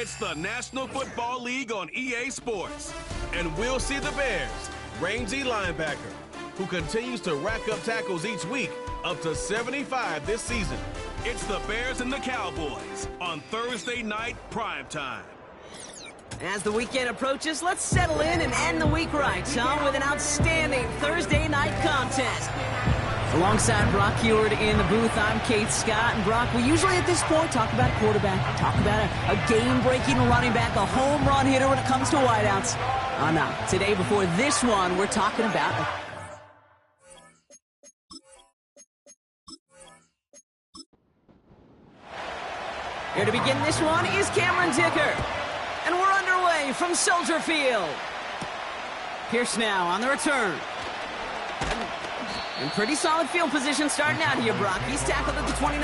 It's the National Football League on EA Sports. And we'll see the Bears, rangy linebacker, who continues to rack up tackles each week, up to 75 this season. It's the Bears and the Cowboys on Thursday night primetime. As the weekend approaches, let's settle in and end the week right, Tom, with an outstanding Thursday night contest. Alongside Brock Heward in the booth, I'm Kate Scott. And Brock, we usually at this point talk about a quarterback, talk about a game-breaking running back, a home run hitter when it comes to wideouts. Oh, no. Today, before this one, we're talking about Here to begin this one is Cameron Dicker. And we're underway from Soldier Field. Pierce now on the return. In pretty solid field position starting out here, Brock. He's tackled at the 29.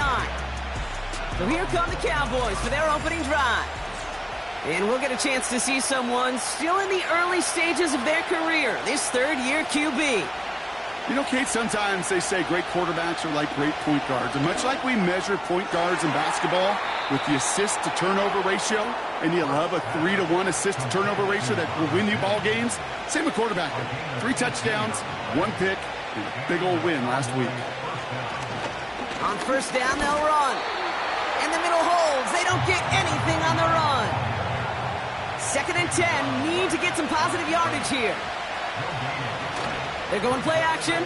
So here come the Cowboys for their opening drive. And we'll get a chance to see someone still in the early stages of their career, this third-year QB. You know, Kate, sometimes they say great quarterbacks are like great point guards. And much like we measure point guards in basketball with the assist-to-turnover ratio, and you love a 3-to-1 assist-to-turnover ratio that will win you ball games, same with quarterback. 3 touchdowns, 1 pick, and a big old win last week. On first down, they'll run. And the middle holds. They don't get anything on the run. 2nd and 10. Need to get some positive yardage here. They're going play action.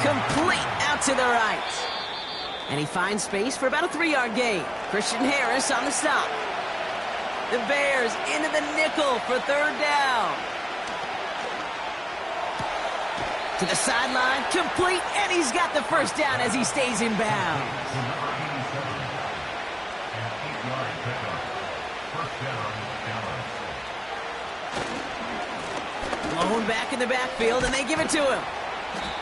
Complete out to the right. And he finds space for about a 3-yard gain. Christian Harris on the stop. The Bears into the nickel for 3rd down. To the sideline, complete, and he's got the first down as he stays in bounds. Lone back in the backfield, and they give it to him.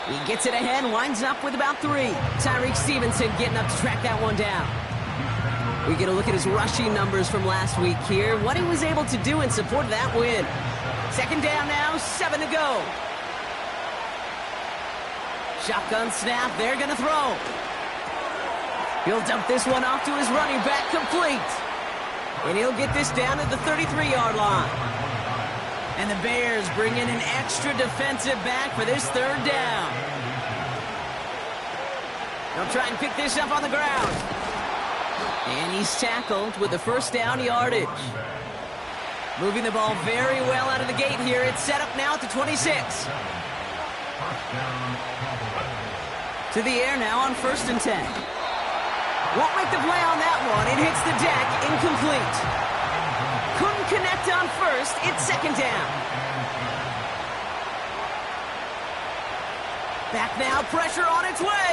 He gets it ahead and winds up with about 3. Tyreek Stevenson getting up to track that one down. We get a look at his rushing numbers from last week here, what he was able to do in support of that win. 2nd down now, 7 to go. Shotgun snap, they're going to throw. He'll dump this one off to his running back, complete. And he'll get this down at the 33-yard line. And the Bears bring in an extra defensive back for this 3rd down. They'll try and pick this up on the ground. And he's tackled with the first down yardage. Moving the ball very well out of the gate here. It's set up now at the 26. To the air now on 1st and 10. Won't make the play on that one. It hits the deck, incomplete. Couldn't connect on 1st. It's 2nd down. Back now, pressure on its way.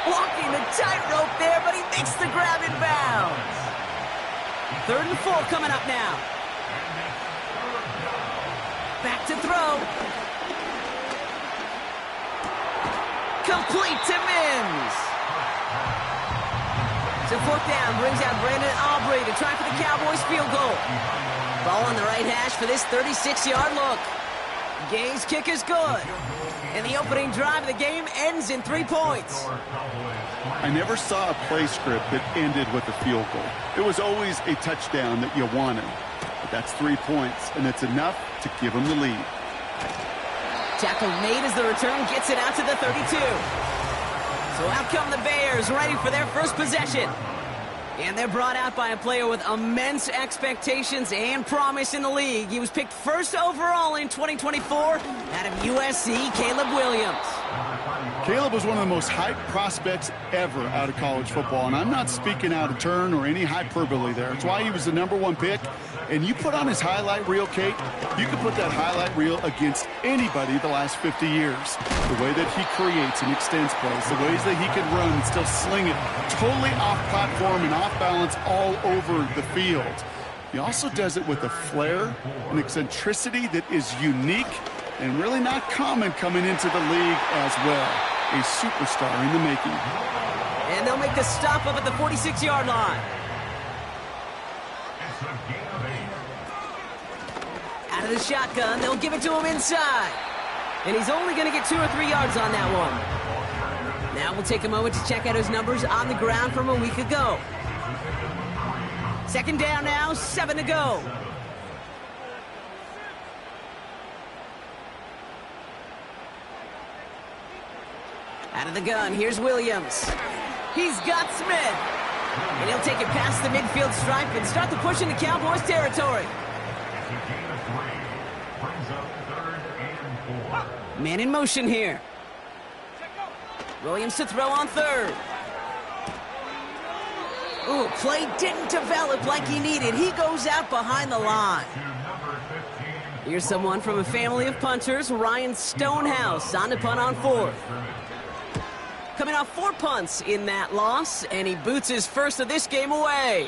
Walking the tightrope there, but he makes the grab in bounds. 3rd and 4 coming up now. Back to throw. Complete to Mims. So 4th down brings out Brandon Aubrey to try for the Cowboys field goal. Ball on the right hash for this 36-yard look. Gay's kick is good. And the opening drive of the game ends in 3 points. I never saw a play script that ended with a field goal. It was always a touchdown that you wanted. But that's 3 points, and it's enough to give them the lead. Tackle made as the return gets it out to the 32. So out come the Bears, ready for their first possession. And they're brought out by a player with immense expectations and promise in the league. He was picked 1st overall in 2024 out of USC, Caleb Williams. Caleb was one of the most hyped prospects ever out of college football, and I'm not speaking out of turn or any hyperbole there. It's why he was the #1 pick. And you put on his highlight reel, Kate, you can put that highlight reel against anybody the last 50 years. The way that he creates and extends plays, the ways that he can run and still sling it totally off platform and off balance all over the field. He also does it with a flair and eccentricity that is unique and really not common coming into the league as well. A superstar in the making. And they'll make the stop up at the 46-yard line. Out of the shotgun, they'll give it to him inside. And he's only going to get 2 or 3 yards on that one. Now we'll take a moment to check out his numbers on the ground from a week ago. Second down now, 7 to go. Out of the gun, here's Williams. He's got Smith. And he'll take it past the midfield stripe and start the push into Cowboys territory. Man in motion here. Williams to throw on third. Ooh, play didn't develop like he needed. He goes out behind the line. Here's someone from a family of punters, Ryan Stonehouse, on to punt on fourth. Coming off 4 punts in that loss, and he boots his first of this game away.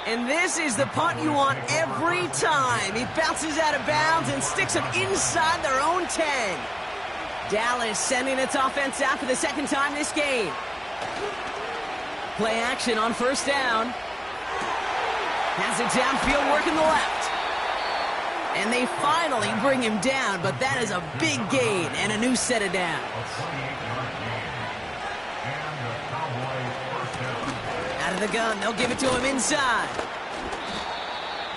And this is the punt you want every time. He bounces out of bounds and sticks them inside their own 10. Dallas sending its offense out for the second time this game. Play action on first down. Has it downfield, working the left. And they finally bring him down, but that is a big gain and a new set of downs. Out of the gun, they'll give it to him inside.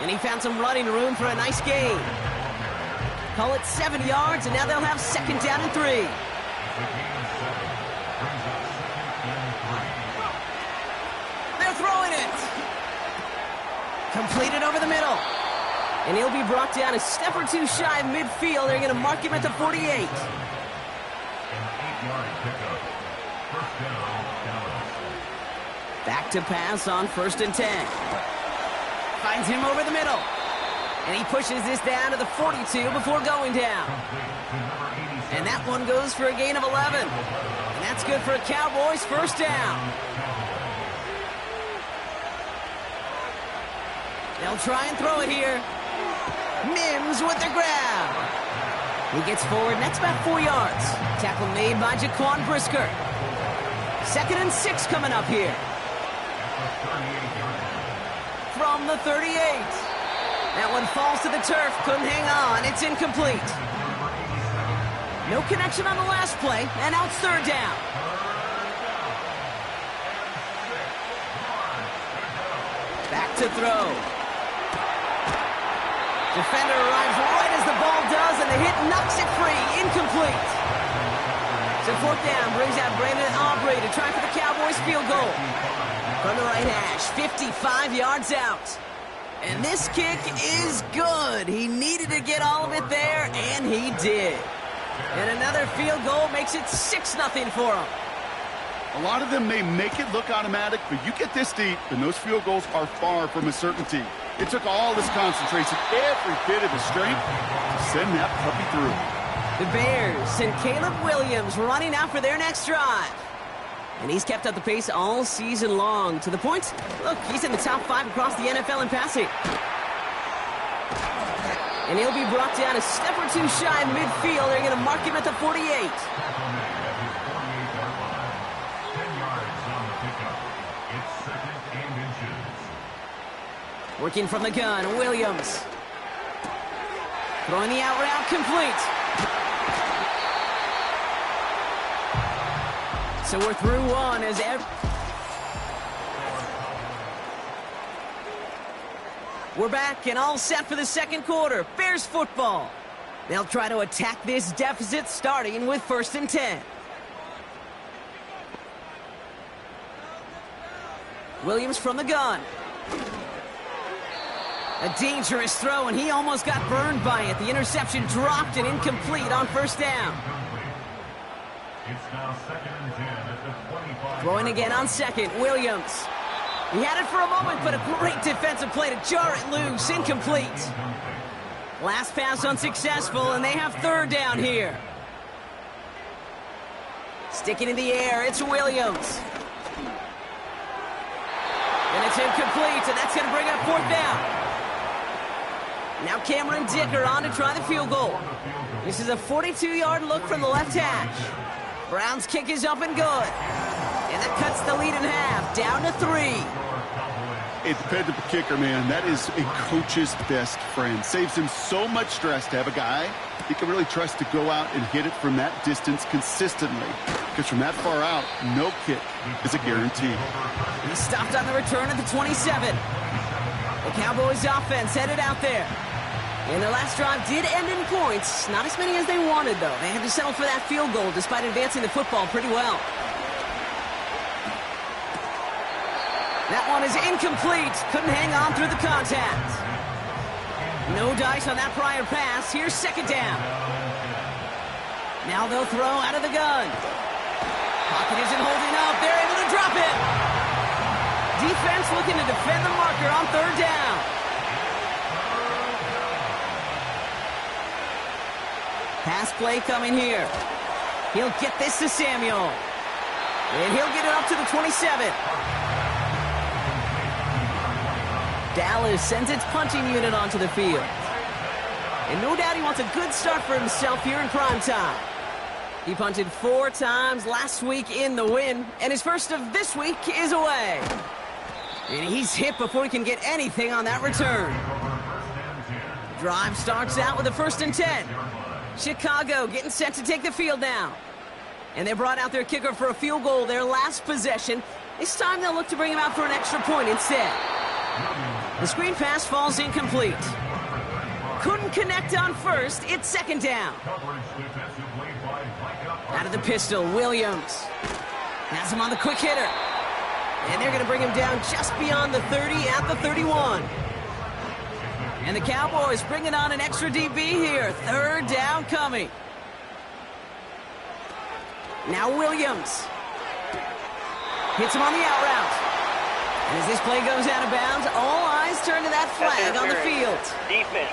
And he found some running room for a nice gain. Call it 7 yards, and now they'll have second down and 3. They're throwing it. Completed over the middle. And he'll be brought down a step or two shy of midfield. They're going to mark him at the 48. Back to pass on first and 10. Finds him over the middle. And he pushes this down to the 42 before going down. And that one goes for a gain of 11. And that's good for a Cowboys first down. They'll try and throw it here. Mims with the grab. He gets forward, and that's about 4 yards. Tackle made by Jaquan Brisker. 2nd and 6 coming up here. From the 38. That one falls to the turf, couldn't hang on, it's incomplete. No connection on the last play, and now it's third down. Back to throw. Defender arrives right as the ball does, and the hit knocks it free, incomplete. So fourth down brings out Brandon Aubrey to try for the Cowboys field goal. From the right hash, 55 yards out. And this kick is good. He needed to get all of it there, and he did. And another field goal makes it 6-0 for him. A lot of them may make it look automatic, but you get this deep, and those field goals are far from a certainty. It took all this concentration, every bit of his strength, to send that puppy through. The Bears send Caleb Williams running out for their next drive. And he's kept up the pace all season long. To the point, look, he's in the top 5 across the NFL in passing. And he'll be brought down a step or two shy of midfield. They're going to mark him at the 48. Working from the gun, Williams. Throwing the out route, complete. So we're through one as we're back and all set for the second quarter. Bears football. They'll try to attack this deficit starting with 1st and 10. Williams from the gun. A dangerous throw, and he almost got burned by it. The interception dropped and incomplete on first down. It's now 2nd and 10 at the 25. Throwing again on second, Williams. He had it for a moment, but a great defensive play to jar it loose, incomplete. Last pass unsuccessful, and they have third down here. Sticking in the air, it's Williams. And it's incomplete, and that's going to bring up fourth down. Now Cameron Dicker on to try the field goal. This is a 42-yard look from the left hash. Brown's kick is up and good. And that cuts the lead in half, down to 3. A dependable kicker, man. That is a coach's best friend. Saves him so much stress to have a guy he can really trust to go out and hit it from that distance consistently. Because from that far out, no kick is a guarantee. He stopped on the return at the 27. The Cowboys offense headed out there. And their last drive did end in points. Not as many as they wanted, though. They had to settle for that field goal despite advancing the football pretty well. That one is incomplete. Couldn't hang on through the contact. No dice on that prior pass. Here's second down. Now they'll throw out of the gun. Pocket isn't holding up. They're able to drop it. Defense looking to defend the marker on third down. Pass play coming here. He'll get this to Samuel. And he'll get it up to the 27. Dallas sends its punting unit onto the field. And no doubt he wants a good start for himself here in prime time. He punted 4 times last week in the win, and his first of this week is away. And he's hit before he can get anything on that return. Drive starts out with a 1st and 10. Chicago getting set to take the field now. And they brought out their kicker for a field goal their last possession. This time they'll look to bring him out for an extra point instead. The screen pass falls incomplete. Couldn't connect on first. It's second down. Out of the pistol, Williams. Has him on the quick hitter. And they're going to bring him down just beyond the 30 at the 31. And the Cowboys bringing on an extra DB here. Third down coming. Now Williams. Hits him on the out route. And as this play goes out of bounds, all eyes turn to that flag on the field. Defense.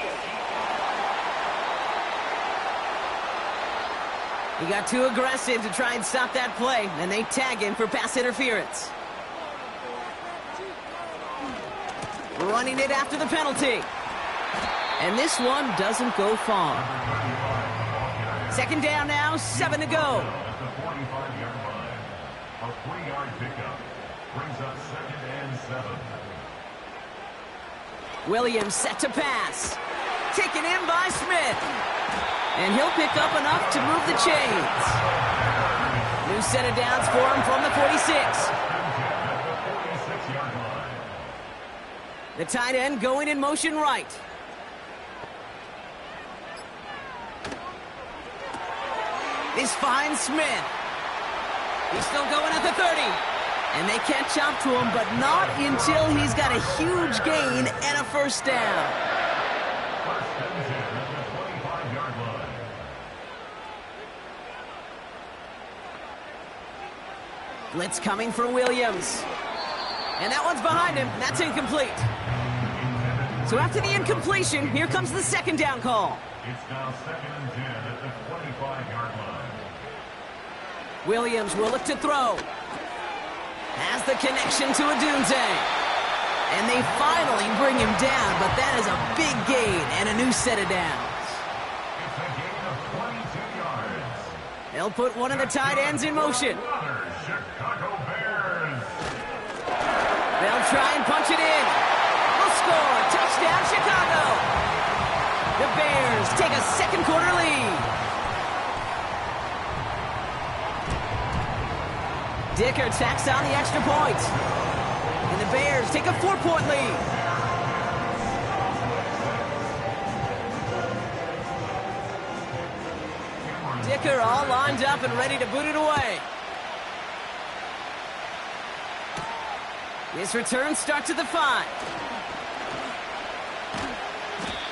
He got too aggressive to try and stop that play, and they tag him for pass interference. Running it after the penalty. And this one doesn't go far. Second down now, 7 to go. A 3-yard pickup brings up 2nd and 7. Williams set to pass. Taken in by Smith. And he'll pick up enough to move the chains. New set of downs for him from the 46. The tight end going in motion right. This finds Smith. He's still going at the 30. And they catch up to him, but not until he's got a huge gain and a first down. Blitz coming for Williams. And that one's behind him. That's incomplete. So after the incompletion, here comes the second down call. It's now 2nd and 10 at the 25-yard line. Williams will look to throw. Has the connection to Odunze. And they finally bring him down, but that is a big gain and a new set of downs. It's a gain of 22 yards. They'll put one of the tight ends in motion. Another Chicago Bears. They'll try and punch it in. They'll score. Touchdown, Chicago. The Bears take a second quarter lead. Dicker tacks on the extra point. And the Bears take a 4-point lead. Dicker all lined up and ready to boot it away. His return starts at the 5.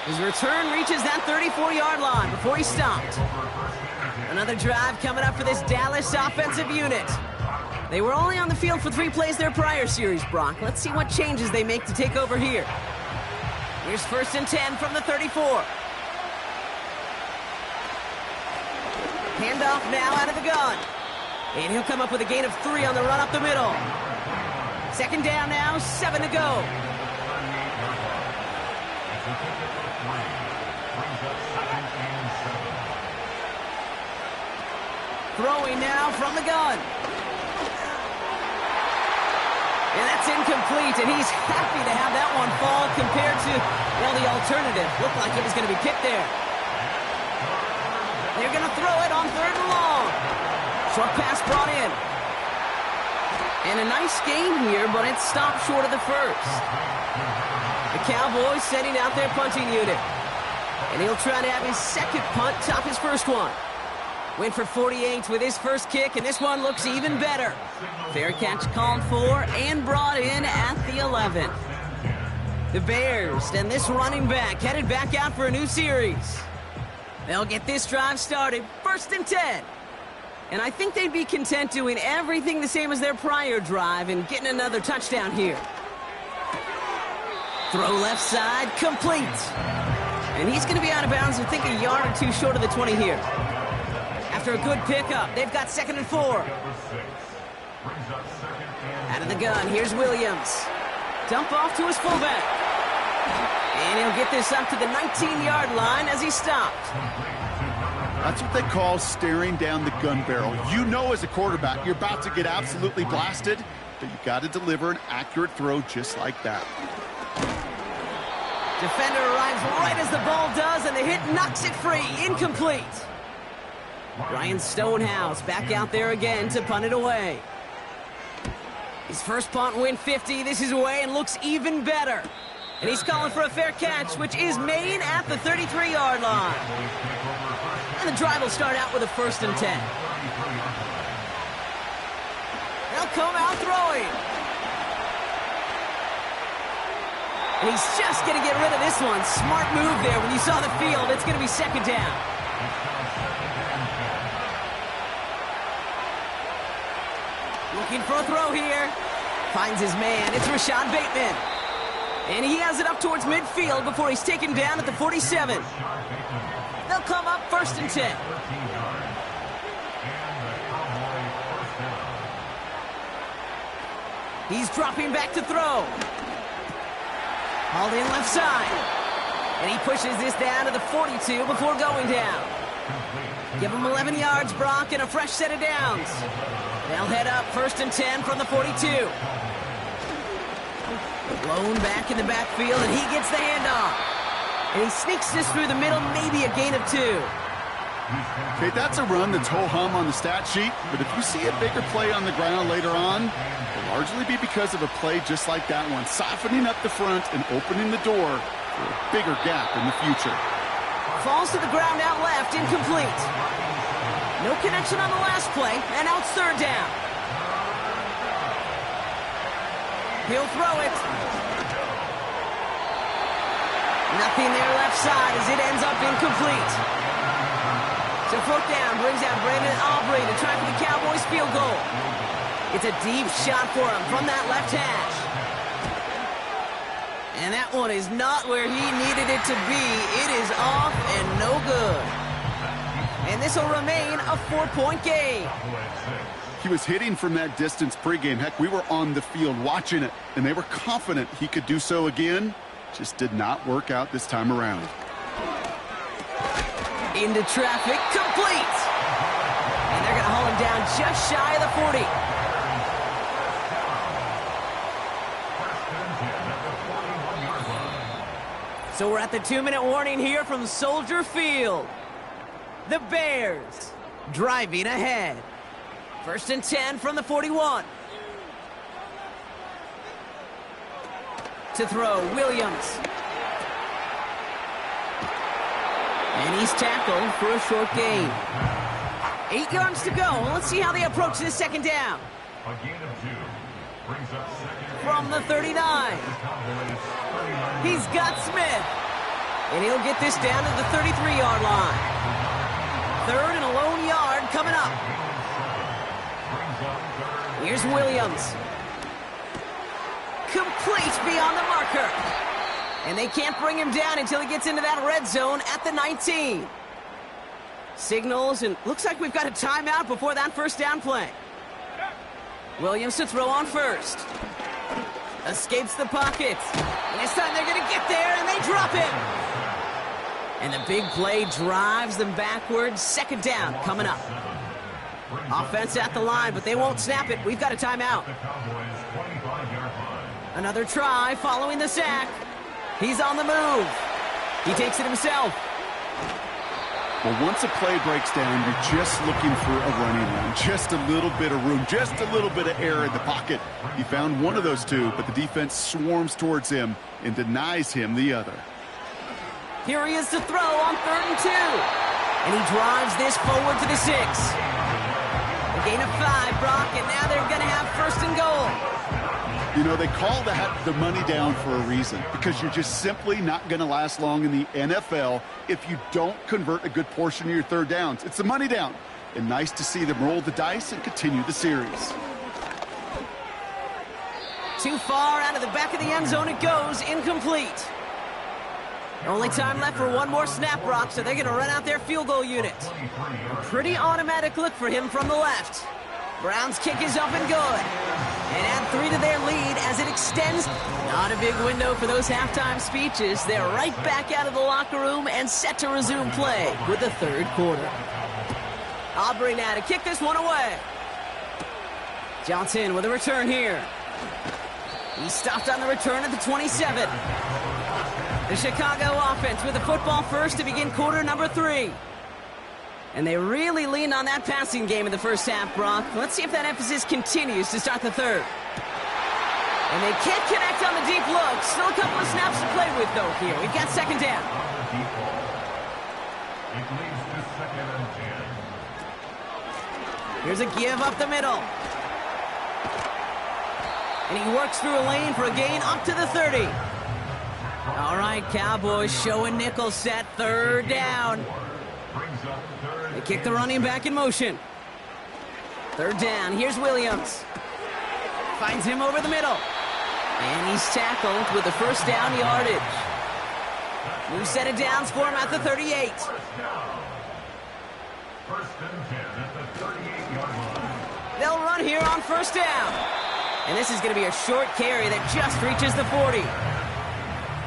His return reaches that 34-yard line before he stopped. Another drive coming up for this Dallas offensive unit. They were only on the field for 3 plays their prior series, Brock. Let's see what changes they make to take over here. Here's 1st and 10 from the 34. Handoff now out of the gun. And he'll come up with a gain of 3 on the run up the middle. Second down now, 7 to go. Throwing now from the gun. And that's incomplete, and he's happy to have that one fall compared to, well, the alternative. Looked like it was going to be kicked there. They're going to throw it on 3rd and long. Short pass brought in. And a nice gain here, but it stopped short of the first. The Cowboys sending out their punting unit. And he'll try to have his second punt top his first one. Went for 48 with his first kick, and this one looks even better. Fair catch called for and brought in at the 11. The Bears and this running back headed back out for a new series. They'll get this drive started, 1st and 10. And I think they'd be content doing everything the same as their prior drive and getting another touchdown here. Throw left side, complete. And he's going to be out of bounds, I think a yard or two short of the 20 here. After a good pickup, they've got 2nd and 4. Out of the gun, here's Williams. Dump off to his fullback. And he'll get this up to the 19-yard line as he stopped. That's what they call staring down the gun barrel. You know as a quarterback you're about to get absolutely blasted, but you got to deliver an accurate throw just like that. Defender arrives right as the ball does, and the hit knocks it free. Incomplete. Ryan Stonehouse back out there again to punt it away. His first punt went 50. This is away and looks even better. And he's calling for a fair catch, which is made at the 33-yard line. And the drive will start out with a 1st and 10. They'll come out throwing. And he's just going to get rid of this one. Smart move there. When you saw the field, it's going to be 2nd down. Looking for a throw here. Finds his man. It's Rashad Bateman. And he has it up towards midfield before he's taken down at the 47. They'll come up 1st and 10. He's dropping back to throw. Hauled in left side. And he pushes this down to the 42 before going down. Give him 11 yards, Brock, and a fresh set of downs. They'll head up 1st and 10 from the 42. Blown back in the backfield, and he gets the handoff. And he sneaks this through the middle, maybe a gain of 2. Okay, that's a run that's ho-hum on the stat sheet, but if you see a bigger play on the ground later on, it'll largely be because of a play just like that one, softening up the front and opening the door for a bigger gap in the future. Falls to the ground out left, incomplete. No connection on the last play, and out 3rd down. He'll throw it. Nothing there left side as it ends up incomplete. So 4th down brings out Brandon Aubrey to try for the Cowboys field goal. It's a deep shot for him from that left hash. And that one is not where he needed it to be. It is off and no good. And this will remain a 4-point game. He was hitting from that distance pregame. Heck, we were on the field watching it, and they were confident he could do so again. Just did not work out this time around. Into traffic, complete. And they're going to haul him down just shy of the 40. So we're at the 2-minute warning here from Soldier Field. The Bears driving ahead. 1st and 10 from the 41. To throw, Williams. And he's tackled for a short gain. 8 yards to go. Let's see how they approach this 2nd down. A gain of 2 brings up 2nd. From the 39. He's got Smith. And he'll get this down to the 33-yard line. 3rd and a lone yard coming up. Here's Williams. Complete beyond the marker. And they can't bring him down until he gets into that red zone at the 19. Signals, and looks like we've got a timeout before that 1st down play. Williams to throw on 1st. Escapes the pocket. And this time they're going to get there, and they drop him. And the big play drives them backwards. 2nd down coming up. Offense at the line, but they won't snap it. We've got a timeout. The Cowboys' 25-yard line. Another try following the sack. He's on the move. He takes it himself. Well, once a play breaks down, you're just looking for a running lane. Just a little bit of room, just a little bit of air in the pocket. He found one of those two, but the defense swarms towards him and denies him the other. Here he is to throw on 3rd and 2. And he drives this forward to the 6. A gain of 5, Brock, and now they're going to have 1st and goal. You know, they call that the money down for a reason, because you're just simply not going to last long in the NFL if you don't convert a good portion of your 3rd downs. It's the money down. And nice to see them roll the dice and continue the series. Too far out of the back of the end zone it goes, incomplete. Only time left for one more snap, Brock, so they're going to run out their field goal unit. A pretty automatic look for him from the left. Brown's kick is up and good. And add 3 to their lead as it extends. Not a big window for those halftime speeches. They're right back out of the locker room and set to resume play with the 3rd quarter. Aubrey now to kick this one away. Johnson with a return here. He stopped on the return at the 27. The Chicago offense with the football first to begin quarter number 3. And they really leaned on that passing game in the first half, Brock. Let's see if that emphasis continues to start the 3rd. And they can't connect on the deep look. Still a couple of snaps to play with, though, here. We've got 2nd down. It leads to 2nd and 10. Here's a give up the middle. And he works through a lane for a gain up to the 30. All right, Cowboys showing nickel set, 3rd down. They kick the running back in motion. 3rd down. Here's Williams. Finds him over the middle. And he's tackled with the 1st down yardage. New set of downs for him at the 38. 1st and 10 at the 38-yard line. They'll run here on 1st down. And this is going to be a short carry that just reaches the 40.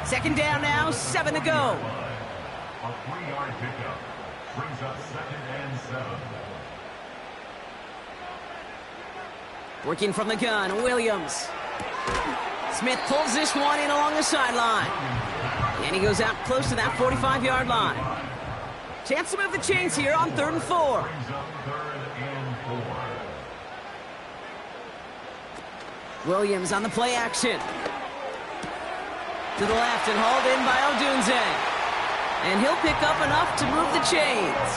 2nd down now, 7 to go. A 3-yard pickup brings up 2nd and 7. Working from the gun, Williams. Smith pulls this one in along the sideline. And he goes out close to that 45-yard line. Chance to move the chains here on 3rd and 4. Brings up 3rd and 4. Williams on the play action. To the left and hauled in by Odunze. And he'll pick up enough to move the chains.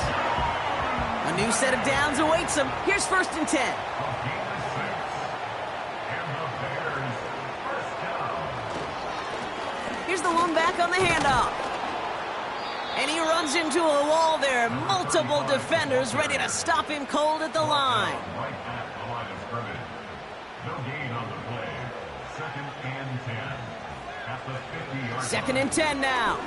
A new set of downs awaits him. Here's 1st and 10. Here's the one back on the handoff. And he runs into a wall there. Multiple defenders ready to stop him cold at the line. Right at the line of scrimmage. No gain on the play. 2nd and 10 at the 50-yard 2nd and 10 now.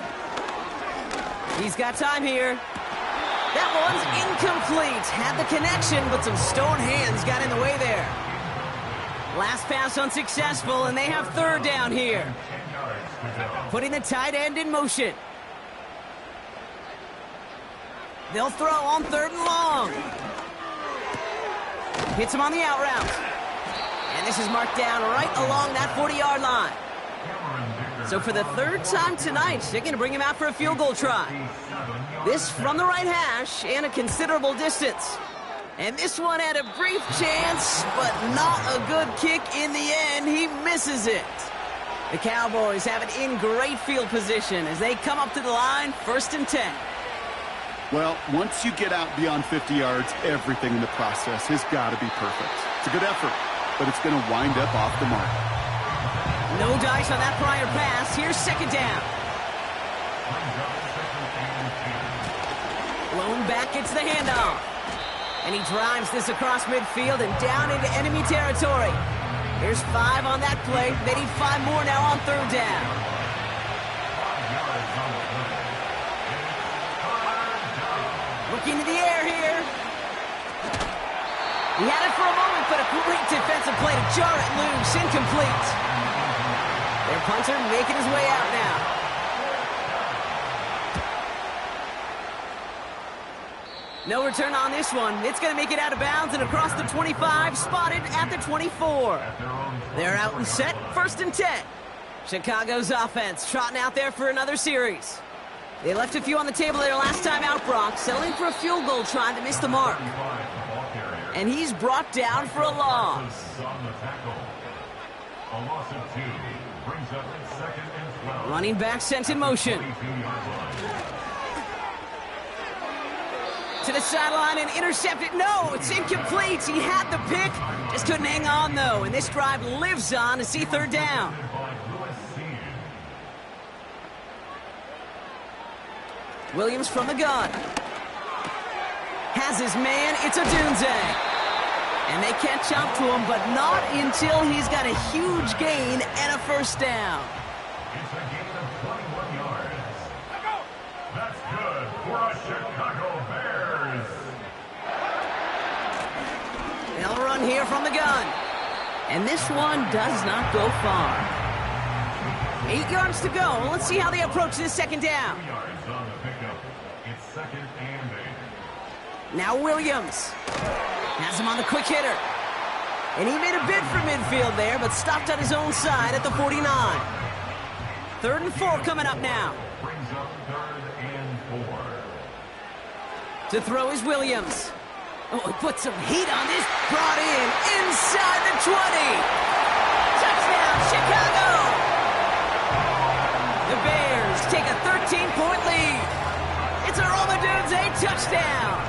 He's got time here. That one's incomplete. Had the connection, but some stone hands got in the way there. Last pass unsuccessful, and they have 3rd down here. Putting the tight end in motion. They'll throw on 3rd and long. Hits him on the out route. And this is marked down right along that 40-yard line. So for the 3rd time tonight, they're going to bring him out for a field goal try. This from the right hash and a considerable distance. And this one had a brief chance, but not a good kick in the end. He misses it. The Cowboys have it in great field position as they come up to the line, 1st and 10. Well, once you get out beyond 50 yards, everything in the process has got to be perfect. It's a good effort, but it's going to wind up off the mark. No dice on that prior pass. Here's 2nd down. Blown back gets the handoff. And he drives this across midfield and down into enemy territory. Here's 5 on that play. They need 5 more now on 3rd down. Looking to the air here. He had it for a moment, but a great defensive play to jar it loose. Incomplete. Their punter making his way out now. No return on this one. It's going to make it out of bounds and across the 25, spotted at the 24. They're out and set, 1st and 10. Chicago's offense trotting out there for another series. They left a few on the table their last time out, Brock, settling for a field goal trying to miss the mark. And he's brought down for a loss. A loss of 2 brings up 2nd and 12. Running back sent in motion. To the sideline and intercepted. No, it's incomplete. He had the pick, just couldn't hang on though. And this drive lives on to see 3rd down. Williams from the gun. Has his man, it's a Dunze. And they catch up to him, but not until he's got a huge gain and a 1st down. It's a gain of 21 yards. That's good for a Chicago Bears. They'll run here from the gun. And this one does not go far. 8 yards to go. Let's see how they approach this 2nd down. 2 yards on the pickup. It's 2nd and 8. Now Williams has him on the quick hitter. And he made a bid for midfield there, but stopped on his own side at the 49. 3rd and 4 coming up now. Brings up 3rd and 4. To throw is Williams. Oh, he put some heat on this. Brought in inside the 20. Touchdown, Chicago! The Bears take a 13-point lead. It's a Roma Dunze touchdown.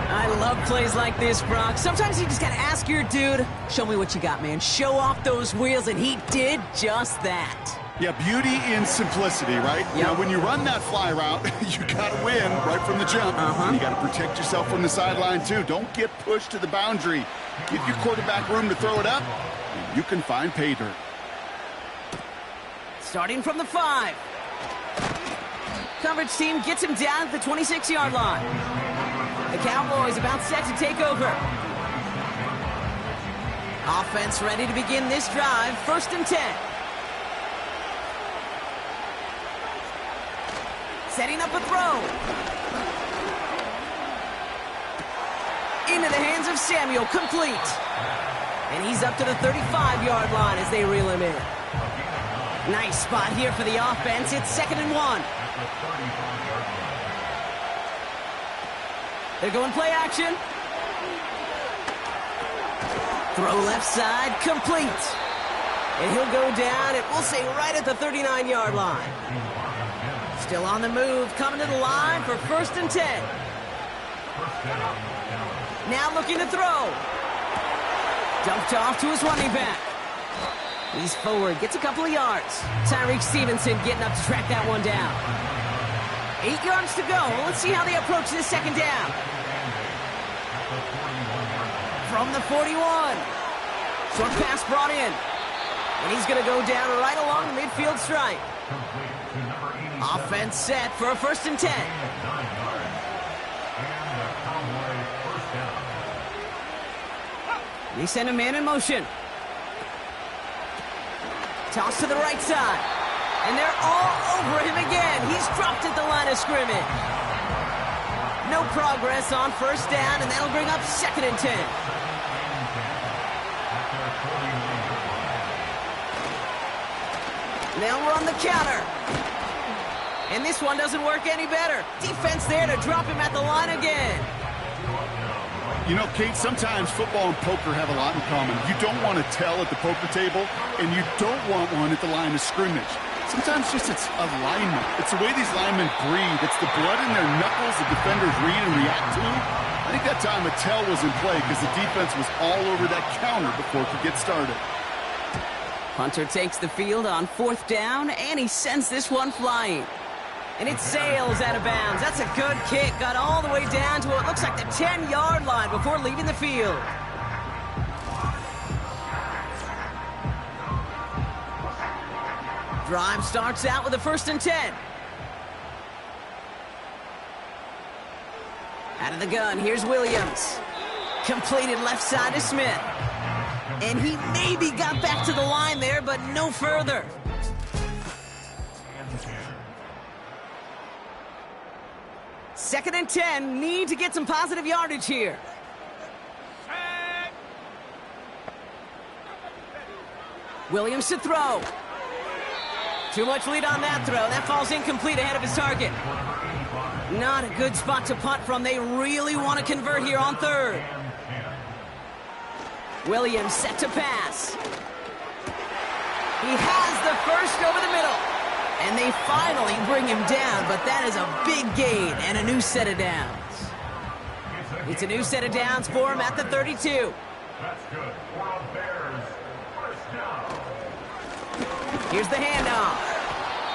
I love plays like this, Brock. Sometimes you just got to ask your dude, show me what you got, man. Show off those wheels, and he did just that. Yeah, beauty in simplicity, right? Yep. Now, when you run that fly route, you got to win right from the jump. And you got to protect yourself from the sideline, too. Don't get pushed to the boundary. Give your quarterback room to throw it up, and you can find pay dirt. Starting from the 5. Coverage team gets him down at the 26-yard line. The Cowboys about set to take over. Offense ready to begin this drive. 1st and 10. Setting up a throw. Into the hands of Samuel, complete. And he's up to the 35-yard line as they reel him in. Nice spot here for the offense. It's 2nd and 1. They're going play action. Throw left side, complete. And he'll go down, and we'll say right at the 39-yard line. Still on the move, coming to the line for 1st and 10. Now looking to throw. Dumped off to his running back. He's forward, gets a couple of yards. Tyreek Stevenson getting up to track that one down. 8 yards to go. Let's see how they approach this 2nd down. From the 41. Short pass brought in. And he's going to go down right along the midfield stripe. Offense set for a 1st and 10. They send a man in motion. Toss to the right side. And they're all over him again. He's dropped at the line of scrimmage. No progress on 1st down, and that'll bring up 2nd and 10. They'll run the counter. And this one doesn't work any better. Defense there to drop him at the line again. You know, Kate, sometimes football and poker have a lot in common. You don't want to tell at the poker table, and you don't want one at the line of scrimmage. Sometimes just it's alignment. It's the way these linemen breathe. It's the blood in their knuckles the defenders read and react to. I think that time a tell was in play because the defense was all over that counter before it could get started. Hunter takes the field on 4th down, and he sends this one flying. And it sails out of bounds. That's a good kick. Got all the way down to what looks like the 10-yard line before leaving the field. Drive starts out with a 1st and 10. Out of the gun, here's Williams. Completed left side to Smith. And he maybe got back to the line there, but no further. 2nd and 10. Need to get some positive yardage here. Williams to throw. Too much lead on that throw. That falls incomplete ahead of his target. Not a good spot to punt from. They really want to convert here on 3rd. Williams set to pass. He has the first over the middle. And they finally bring him down, but that is a big gain and a new set of downs. It's a new set of downs for him at the 32. That's good. For the Bears. First down. Here's the handoff.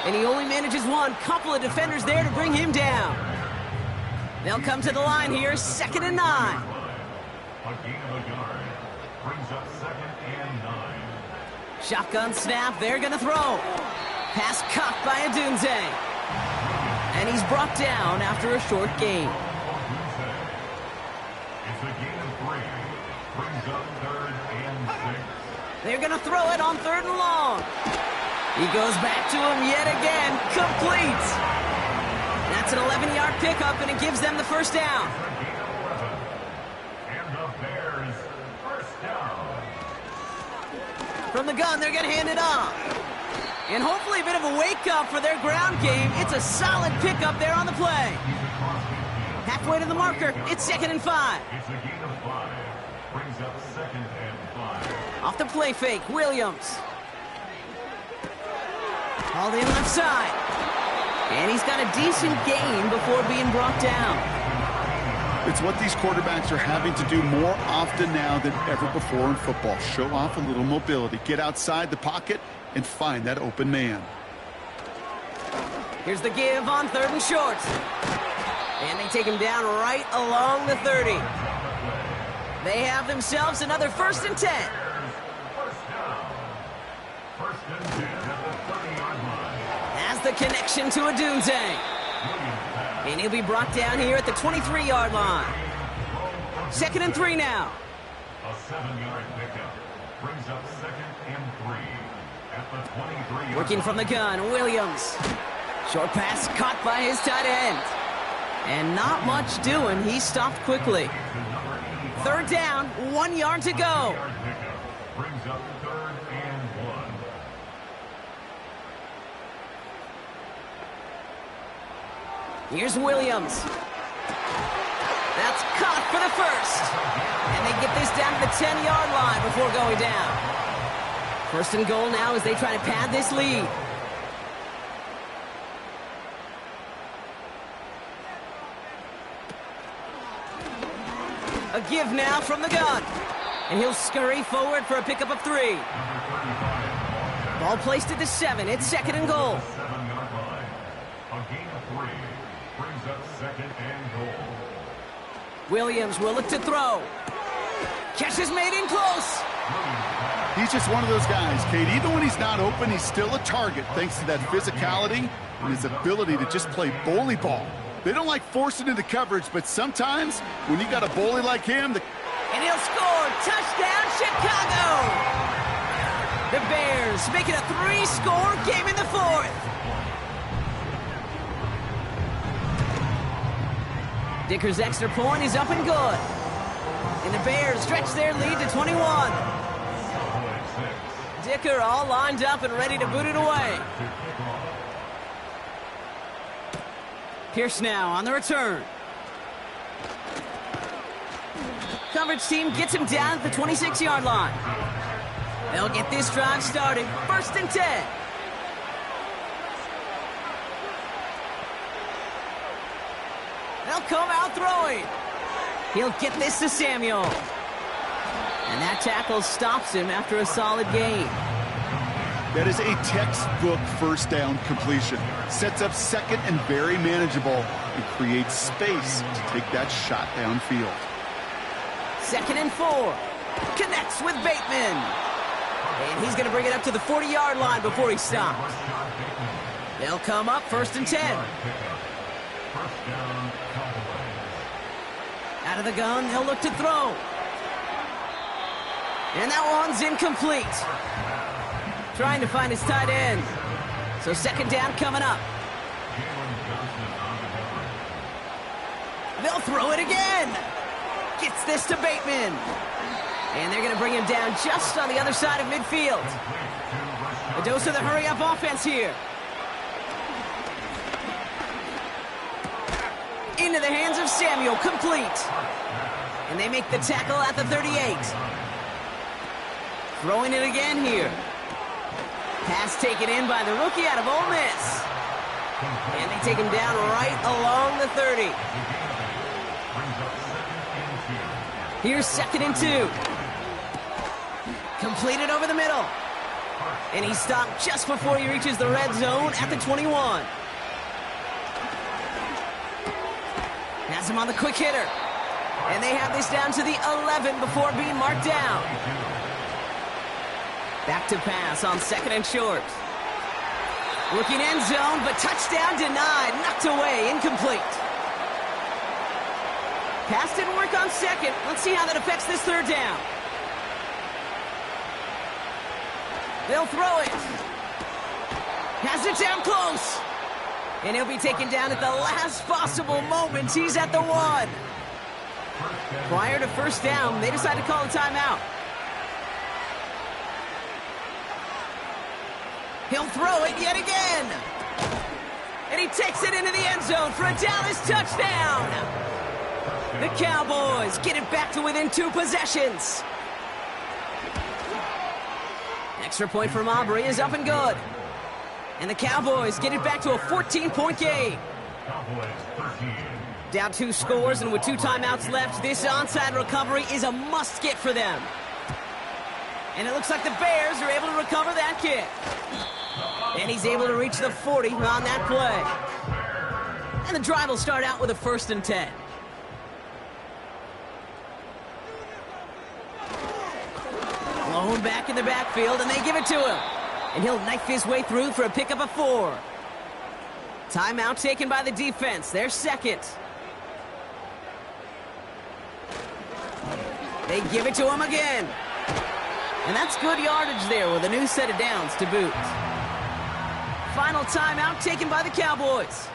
And he only manages one. Couple of defenders there to bring him down. They'll come to the line here, 2nd and 9. A gain of a yard. Brings up 2nd and 9. Shotgun snap, they're going to throw. Pass caught by Adunze. And he's brought down after a short gain. It's a gain of 3. Brings up 3rd and 6. They're going to throw it on 3rd and long. He goes back to him yet again. Complete. That's an 11-yard pickup, and it gives them the first down. And the Bears, first down. From the gun, they're going to hand it off. And hopefully a bit of a wake-up for their ground game. It's a solid pickup there on the play. Halfway to the marker, it's 2nd and 5. It's a gain of 5. Brings up 2nd and 5. Off the play fake, Williams. Hauled in left side. And he's got a decent gain before being brought down. It's what these quarterbacks are having to do more often now than ever before in football. Show off a little mobility. Get outside the pocket and find that open man. Here's the give on 3rd and short. And they take him down right along the 30. They have themselves another 1st and 10. First down. 1st and 10 at the 30-yard line. Has the connection to Adunze. And he'll be brought down here at the 23-yard line. 2nd and 3 now. A 7-yard pickup. Brings up 2nd and 3 at the 23-yard. Working from the gun, Williams. Short pass caught by his tight end. And not much doing. He stopped quickly. 3rd down, 1 yard to go. Brings up 3rd and 1. Here's Williams. That's caught for the first. And they get this down to the 10-yard line before going down. 1st and goal now as they try to pad this lead. A give now from the gun. And he'll scurry forward for a pickup of 3. Ball placed at the 7. It's 2nd and goal. 7-yard line. A gain of 3. Brings up 2nd and goal. Williams will look to throw. Catch is made in close. He's just one of those guys, Kate. Even when he's not open, he's still a target thanks to that physicality and his ability to just play bully ball. They don't like forcing into coverage, but sometimes when you got a bully like him... And he'll score. Touchdown, Chicago! The Bears make it a 3-score game in the 4th. Dicker's extra point is up and good. And the Bears stretch their lead to 21. Dicker all lined up and ready to boot it away. Pierce now on the return. Coverage team gets him down at the 26-yard line. They'll get this drive started. 1st and 10. They'll come out throwing. He'll get this to Samuel. And that tackle stops him after a solid gain. That is a textbook 1st down completion. Sets up 2nd and very manageable and creates space to take that shot downfield. 2nd and 4. Connects with Bateman. And he's going to bring it up to the 40-yard line before he stops. They'll come up 1st and 10. Out of the gun, they'll look to throw. And that one's incomplete. Trying to find his tight end. So 2nd down coming up. They'll throw it again. Gets this to Bateman. And they're going to bring him down just on the other side of midfield. A dose of the hurry-up offense here. Into the hands of Samuel, complete. And they make the tackle at the 38. Throwing it again here. Pass taken in by the rookie out of Ole Miss. And they take him down right along the 30. Here's 2nd and 2. Completed over the middle. And he's stopped just before he reaches the red zone at the 21. Has him on the quick hitter. And they have this down to the 11 before being marked down. Back to pass on 2nd and short. Looking end zone, but touchdown denied. Knocked away, incomplete. Pass didn't work on 2nd. Let's see how that affects this 3rd down. They'll throw it. Has it down close. And he'll be taken down at the last possible moment. He's at the 1. Prior to 1st down, they decided to call a timeout. He'll throw it yet again. And he takes it into the end zone for a Dallas touchdown. The Cowboys get it back to within 2 possessions. Extra point from Aubrey is up and good. And the Cowboys get it back to a 14-point game. Down 2 scores, and with 2 timeouts left, this onside recovery is a must-get for them. And it looks like the Bears are able to recover that kick. And he's able to reach the 40 on that play. And the drive will start out with a 1st and 10. Blown back in the backfield, and they give it to him. And he'll knife his way through for a pickup of 4. Timeout taken by the defense. Their 2nd. They give it to him again. And that's good yardage there with a new set of downs to boot. Final timeout taken by the Cowboys.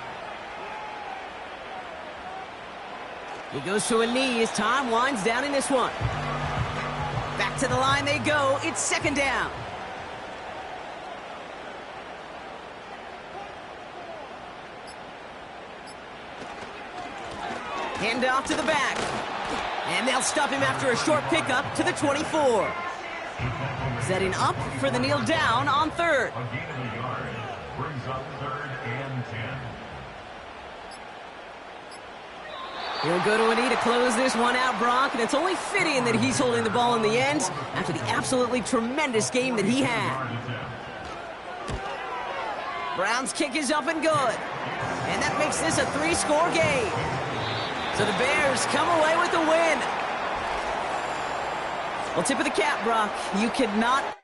He goes to a knee as time winds down in this one. Back to the line they go. It's 2nd down. Hand off to the back. And they'll stop him after a short pickup to the 24. Setting up for the kneel down on 3rd. Brings up 3rd and 10. He'll go to a knee to close this one out, Brock, and it's only fitting that he's holding the ball in the end after the absolutely tremendous game that he had. Brown's kick is up and good. And that makes this a 3-score game. So the Bears come away with the win. Well, tip of the cap, Brock. You could not